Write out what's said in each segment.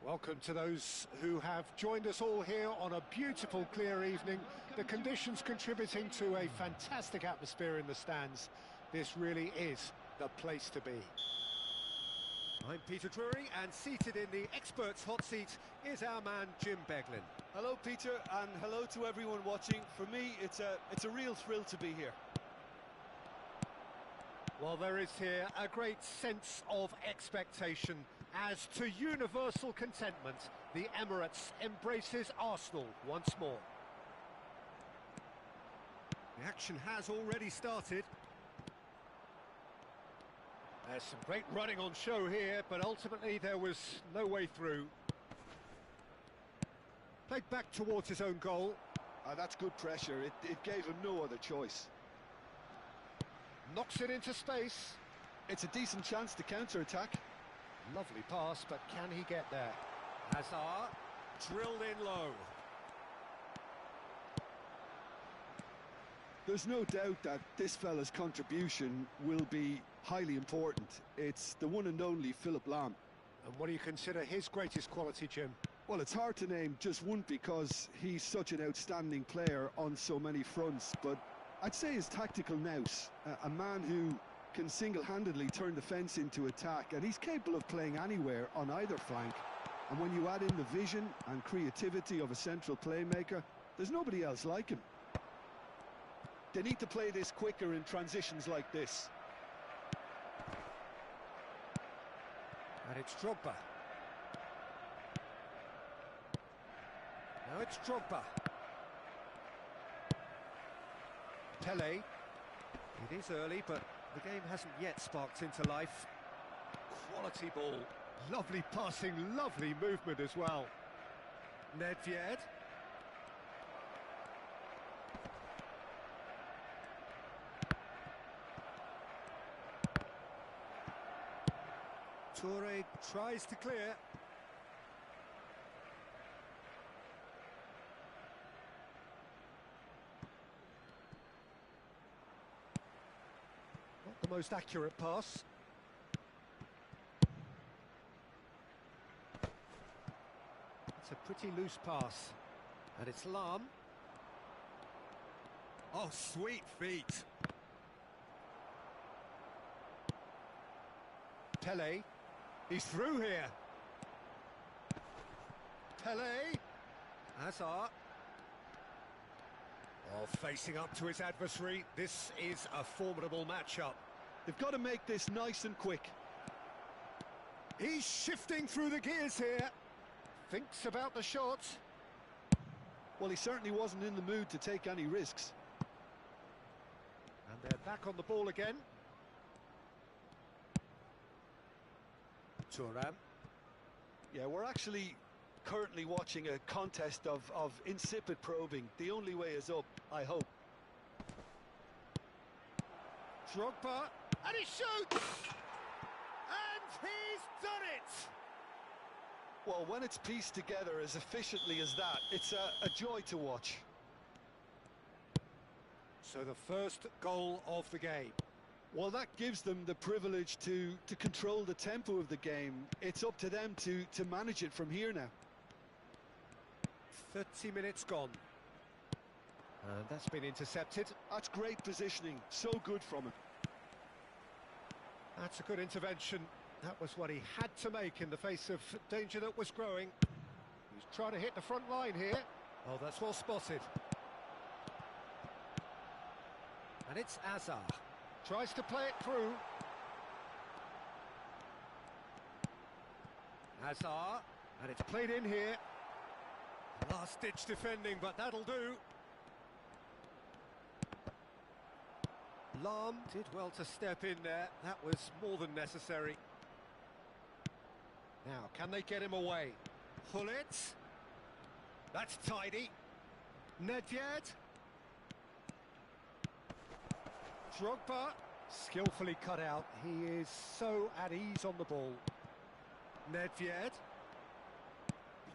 Welcome to those who have joined us all here on a beautiful, clear evening. The conditions contributing to a fantastic atmosphere in the stands. This really is the place to be. I'm Peter Drury, and seated in the experts' hot seat is our man Jim Beglin. Hello, Peter, and hello to everyone watching. For me, it's a real thrill to be here. Well, there is here a great sense of expectation. As to universal contentment, the Emirates embraces Arsenal once more. The action has already started. There's some great running on show here, but ultimately there was no way through. Played back towards his own goal. That's good pressure. It gave him no other choice. Knocks it into space. It's a decent chance to counter-attack. Lovely pass, but can he get there? Hazard, drilled in low. There's no doubt that this fella's contribution will be highly important. It's the one and only Philip Lahm. And what do you consider his greatest quality, Jim? Well, it's hard to name just one because he's such an outstanding player on so many fronts, but I'd say his tactical nous, a man who can single-handedly turn the fence into attack, and he's capable of playing anywhere on either flank. And when you add in the vision and creativity of a central playmaker, there's nobody else like him. They need to play this quicker in transitions like this. And it's Drogba. Now it's Drogba. Pele. It is early, but the game hasn't yet sparked into life. Quality ball. Lovely passing, lovely movement as well. Nedved. Toure tries to clear. Not the most accurate pass. It's a pretty loose pass. And it's Lahm. Oh, sweet feet. Pele. He's through here. Pele. Hazard. Oh, facing up to his adversary. This is a formidable matchup. They've got to make this nice and quick. He's shifting through the gears here. Thinks about the shot. Well, he certainly wasn't in the mood to take any risks. And they're back on the ball again. Thuram. Yeah, we're actually currently watching a contest of insipid probing. The only way is up, I hope. Drogba, and he shoots! And he's done it! Well, when it's pieced together as efficiently as that, it's a joy to watch. So the first goal of the game. Well, that gives them the privilege to control the tempo of the game. It's up to them to manage it from here now. 30 minutes gone. And that's been intercepted. That's great positioning. So good from him. That's a good intervention. That was what he had to make in the face of danger that was growing. He's trying to hit the front line here. Oh, that's well spotted. And it's Hazard. Tries to play it through. Hazard. And it's played in here. Last-ditch defending, but that'll do. Lahm did well to step in there. That was more than necessary. Now, can they get him away? Hullet. That's tidy. Nedved. Drogba, skillfully cut out. He is so at ease on the ball. Nedved.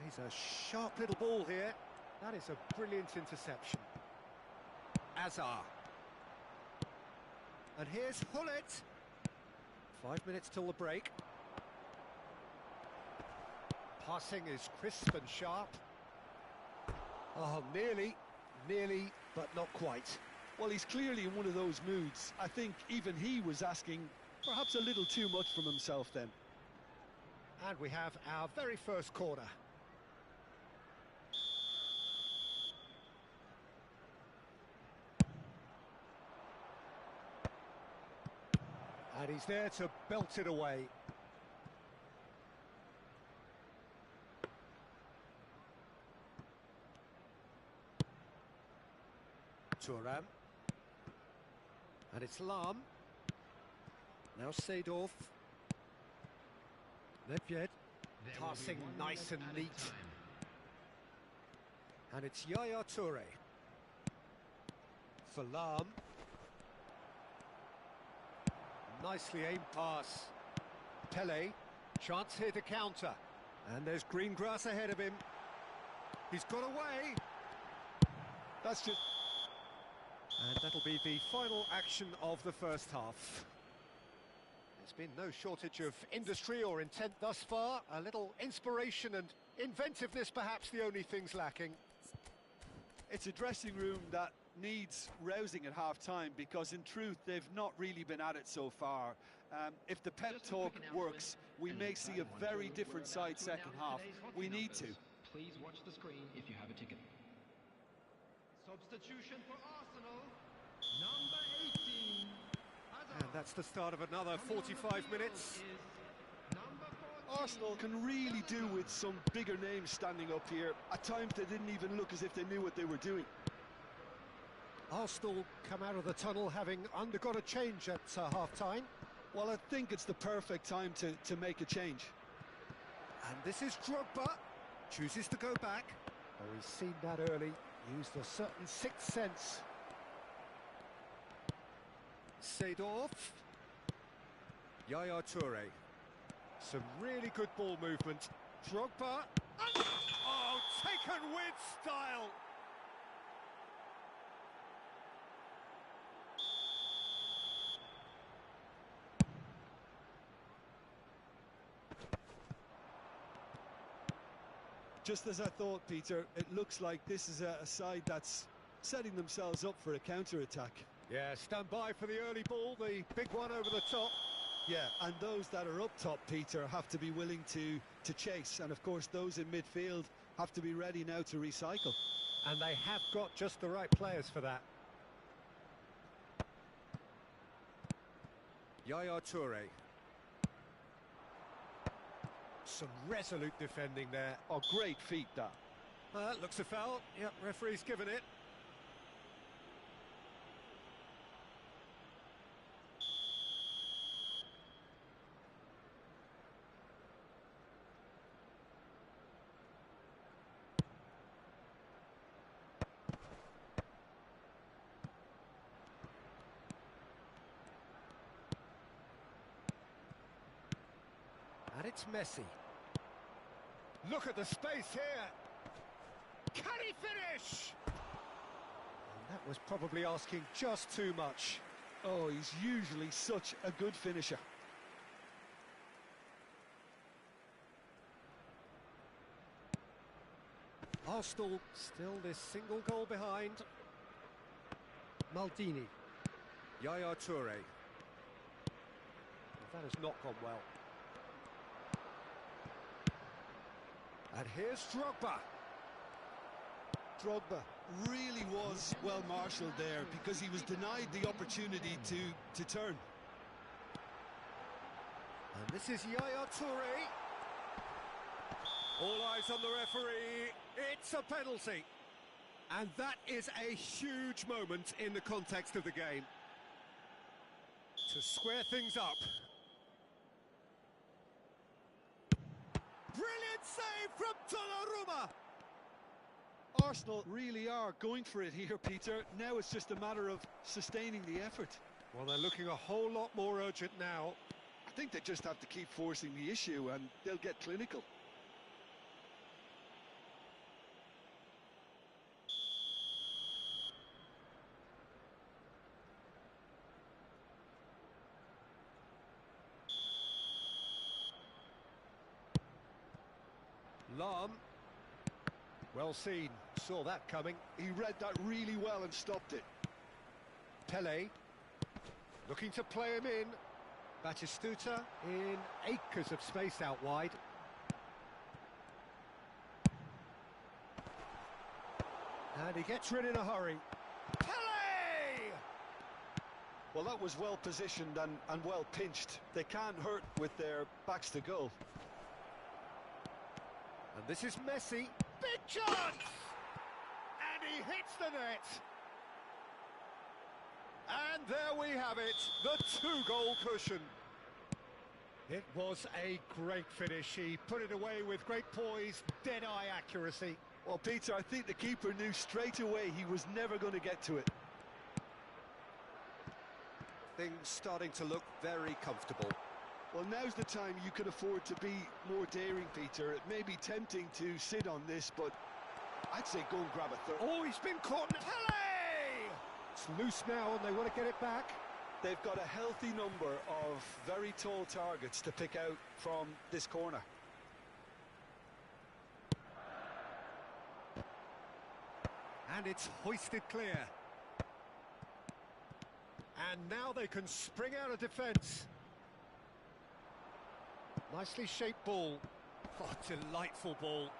Plays a sharp little ball here. That is a brilliant interception. Hazard. And here's Hullet. 5 minutes till the break. Passing is crisp and sharp. Oh, nearly, but not quite. Well, he's clearly in one of those moods. I think even he was asking perhaps a little too much from himself then. And we have our very first corner. And he's there to belt it away. Thuram. And it's Lam. Now Seedorf. Nedved. Passing nice and neat. And it's Yaya Toure. For Lam. Nicely aimed pass. Pele. Chance here to counter. And there's green grass ahead of him. He's got away. That's just... And that'll be the final action of the first half. There's been no shortage of industry or intent thus far. A little inspiration and inventiveness, perhaps the only things lacking. It's a dressing room that needs rousing at half-time because, in truth, they've not really been at it so far. If the pep talk works, we may see a very different side second half. We need to. Please watch the screen if you have a ticket. Substitution for Arsenal, number 18. And that's the start of another 45 minutes. Arsenal can really do with some bigger names standing up here. At times they didn't even look as if they knew what they were doing. Arsenal come out of the tunnel having undergone a change at half-time. Well, I think it's the perfect time to make a change. And this is Drogba. Chooses to go back. Oh, he's seen that early. Used a certain sixth sense. Seedorf. Yaya Toure. Some really good ball movement. Drogba. Oh, taken with style. Just as I thought, Peter, it looks like this is a side that's setting themselves up for a counter-attack. Yeah, stand by for the early ball, the big one over the top. Yeah, and those that are up top, Peter, have to be willing to chase. And, of course, those in midfield have to be ready now to recycle. And they have got just the right players for that. Yaya Toure. Some resolute defending there. Oh, great feat, that. That looks a foul. Yep, referee's given it. And it's Messi. Look at the space here. Can he finish? And that was probably asking just too much. Oh, he's usually such a good finisher. Arsenal still this single goal behind. Maldini. Yaya Toure. That has not gone well. And here's Drogba. Drogba really was well marshalled there because he was denied the opportunity to turn. And this is Yaya Toure. All eyes on the referee. It's a penalty. And that is a huge moment in the context of the game. To square things up. Brilliant save from Donnarumma! Arsenal really are going for it here, Peter. Now it's just a matter of sustaining the effort. Well, they're looking a whole lot more urgent now. I think they just have to keep forcing the issue and they'll get clinical. Lahm. Well seen, saw that coming. He read that really well and stopped it. Pele, looking to play him in. Batistuta in acres of space out wide. And he gets rid in a hurry. Pele! Well, that was well positioned and well pinched. They can't hurt with their backs to goal. And this is Messi. Big chance! And he hits the net. And there we have it, the two-goal cushion. It was a great finish. He put it away with great poise, dead-eye accuracy. Well, Peter, I think the keeper knew straight away he was never going to get to it. Things starting to look very comfortable. Well, now's the time you can afford to be more daring, Peter. It may be tempting to sit on this, but I'd say go and grab a third. Oh, he's been caught. Pele! It's loose now and they want to get it back. They've got a healthy number of very tall targets to pick out from this corner. And it's hoisted clear. And now they can spring out of defence. Nicely shaped ball. Oh, delightful ball.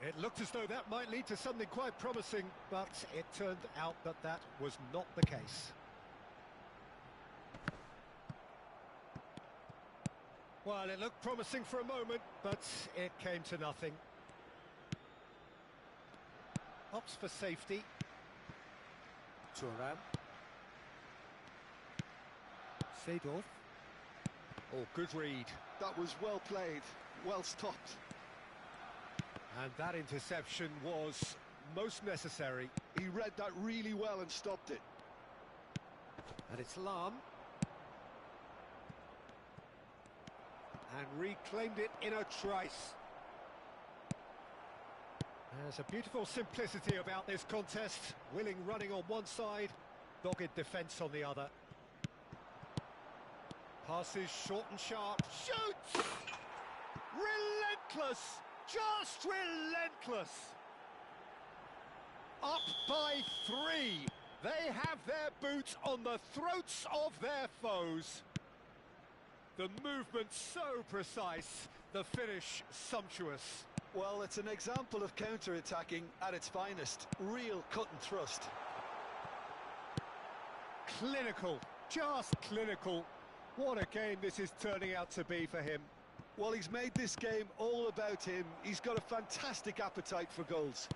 It looked as though that might lead to something quite promising, but it turned out that that was not the case. Well, it looked promising for a moment, but it came to nothing. Opts for safety. Thuram. Seedorf. Oh, good read. That was well played, well stopped. And that interception was most necessary. He read that really well and stopped it. And it's Lahm. And reclaimed it in a trice. There's a beautiful simplicity about this contest. Willing running on one side, dogged defence on the other. Passes short and sharp. Shoots! Relentless! Just relentless! Up by 3. They have their boots on the throats of their foes. The movement so precise, the finish sumptuous. Well, it's an example of counter-attacking at its finest. Real cut and thrust. Clinical, just clinical. What a game this is turning out to be for him. Well, he's made this game all about him. He's got a fantastic appetite for goals.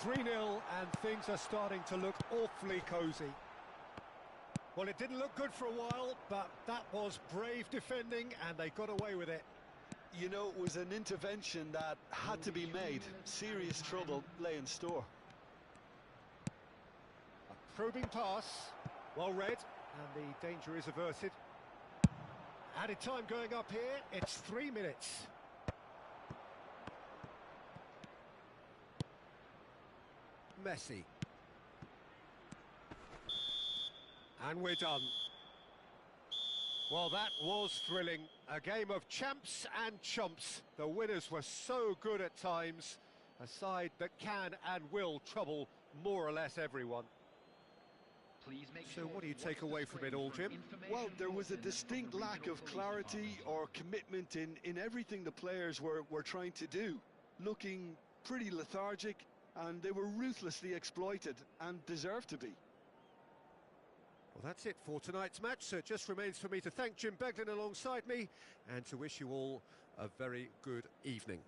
3-0 and things are starting to look awfully cosy. Well, it didn't look good for a while, but that was brave defending and they got away with it. You know, it was an intervention that had to be made. Serious trouble lay in store. A probing pass, well read, and the danger is averted. Added time going up here, it's 3 minutes. Messi. And we're done. Well, that was thrilling. A game of champs and chumps. The winners were so good at times. A side that can and will trouble more or less everyone. So what do you take away from it all, Jim? Well, there was a distinct lack of clarity or commitment in everything the players were trying to do. Looking pretty lethargic, and they were ruthlessly exploited and deserved to be. Well, that's it for tonight's match, so it just remains for me to thank Jim Beglin alongside me and to wish you all a very good evening.